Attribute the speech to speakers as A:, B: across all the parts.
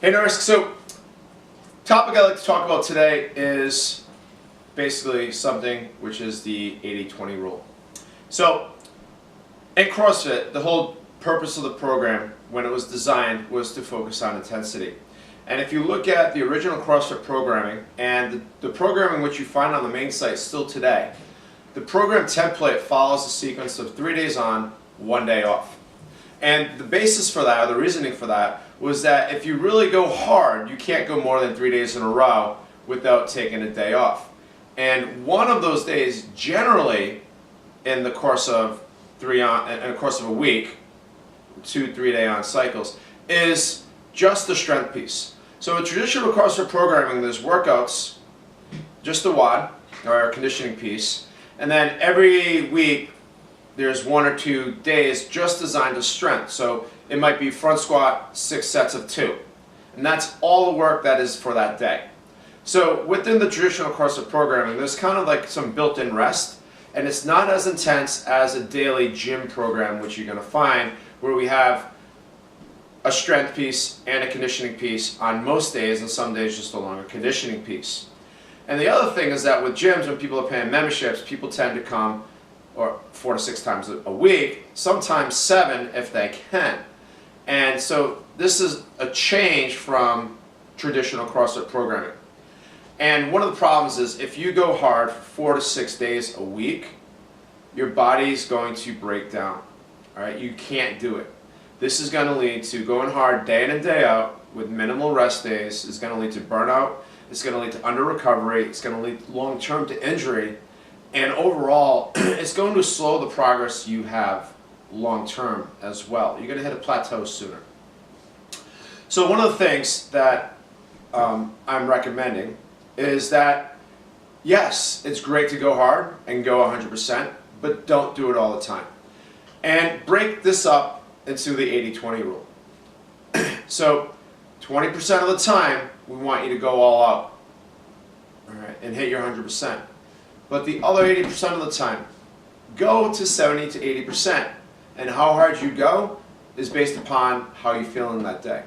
A: Hey Norris, so topic I'd like to talk about today is basically something which is the 80-20 rule. So in CrossFit, the whole purpose of the program when it was designed was to focus on intensity. And if you look at the original CrossFit programming and the programming which you find on the main site still today, the program template follows a sequence of 3 days on, 1 day off. And the basis for that, or the reasoning for that, was that if you really go hard, you can't go more than 3 days in a row without taking a day off. And one of those days, generally, in the course of a week, 2-3 day on cycles, is just the strength piece. So in traditional CrossFit programming, there's workouts, just the WOD, or conditioning piece, and then every week there's 1 or 2 days just designed to strength. So it might be front squat, 6 sets of 2. And that's all the work that is for that day. So within the traditional CrossFit programming, there's kind of like some built-in rest, and it's not as intense as a daily gym program, which you're going to find, where we have a strength piece and a conditioning piece on most days, and some days just a longer conditioning piece. And the other thing is that with gyms, when people are paying memberships, people tend to come 4 to 6 times a week, sometimes 7 if they can. And so this is a change from traditional CrossFit programming. And one of the problems is if you go hard for 4 to 6 days a week, your body's going to break down. All right, you can't do it. This is going to lead to going hard day in and day out with minimal rest days. It's going to lead to burnout. It's going to lead to under recovery. It's going to lead long-term to injury. And overall, it's going to slow the progress you have long-term as well. You're going to hit a plateau sooner. So one of the things that I'm recommending is that, yes, it's great to go hard and go 100%, but don't do it all the time. And break this up into the 80-20 rule. So 20% of the time, we want you to go all out, all right, and hit your 100%. But the other 80% of the time, go to 70 to 80%. And how hard you go is based upon how you're feeling that day.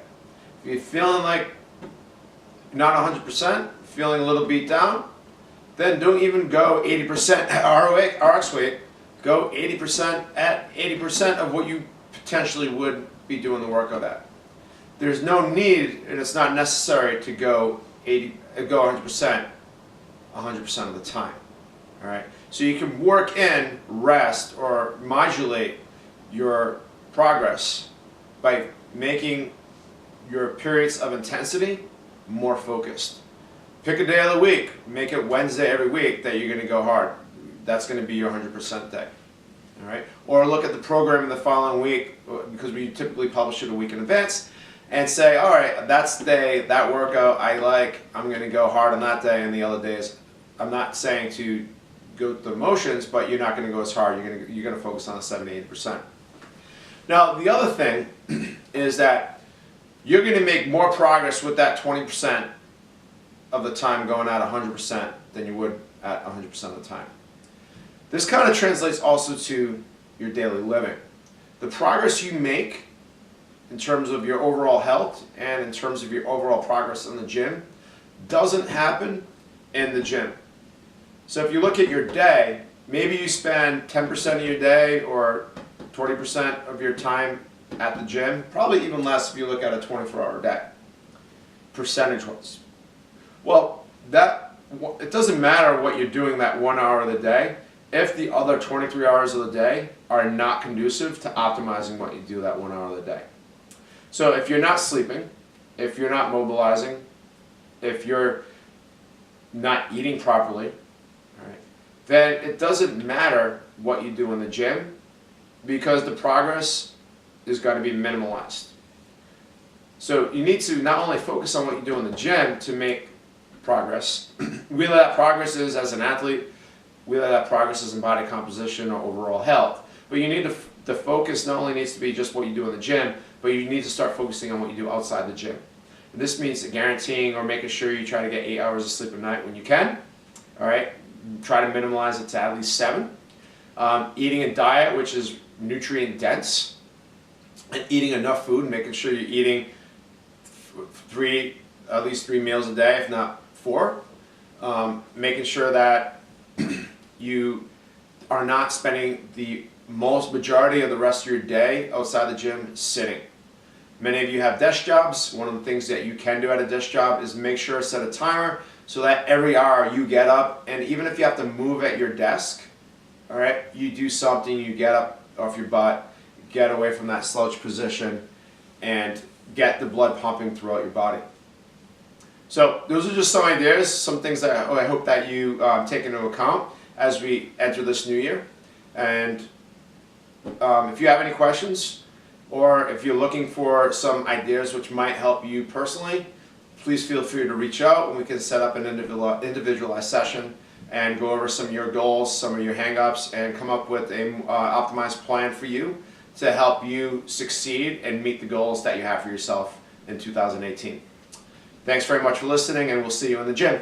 A: If you're feeling like not 100%, feeling a little beat down, then don't even go 80% at RX weight. Go 80% at 80% of what you potentially would be doing the workout at. There's no need, and it's not necessary to go 100% of the time. All right, so you can work in rest or modulate your progress by making your periods of intensity more focused. Pick a day of the week, make it Wednesday every week that you're going to go hard. That's going to be your 100% day. All right, or look at the program in the following week, because we typically publish it a week in advance, and say, all right, that's the day, that workout I like, I'm going to go hard on that day, and the other days, I'm not saying to go through the motions, but you're not going to go as hard. You're going to focus on the 70-80%. Now, the other thing is that you're going to make more progress with that 20% of the time going at 100% than you would at 100% of the time. This kind of translates also to your daily living. The progress you make in terms of your overall health and in terms of your overall progress in the gym doesn't happen in the gym. So if you look at your day, maybe you spend 10% of your day or 20% of your time at the gym, probably even less if you look at a 24-hour day, percentage-wise. Well, it doesn't matter what you're doing that 1 hour of the day if the other 23 hours of the day are not conducive to optimizing what you do that 1 hour of the day. So if you're not sleeping, if you're not mobilizing, if you're not eating properly, then it doesn't matter what you do in the gym because the progress is going to be minimalized. So you need to not only focus on what you do in the gym to make progress, whether that progress is as an athlete, whether that progress is in body composition or overall health, but you need the focus not only needs to be just what you do in the gym, but you need to start focusing on what you do outside the gym. And this means guaranteeing or making sure you try to get 8 hours of sleep a night when you can, all right? Try to minimize it to at least 7. Eating a diet which is nutrient dense, and eating enough food, making sure you're eating at least three meals a day, if not four. Making sure that you are not spending the majority of the rest of your day outside the gym sitting. Many of you have desk jobs. One of the things that you can do at a desk job is make sure to set a timer so that every hour you get up, and even if you have to move at your desk, all right, you do something, you get up off your butt, get away from that slouch position, and get the blood pumping throughout your body. So those are just some ideas, some things that I hope that you take into account as we enter this new year. And if you have any questions, or if you're looking for some ideas which might help you personally, please feel free to reach out and we can set up an individualized session and go over some of your goals, some of your hang-ups, and come up with an optimized plan for you to help you succeed and meet the goals that you have for yourself in 2018. Thanks very much for listening, and we'll see you in the gym.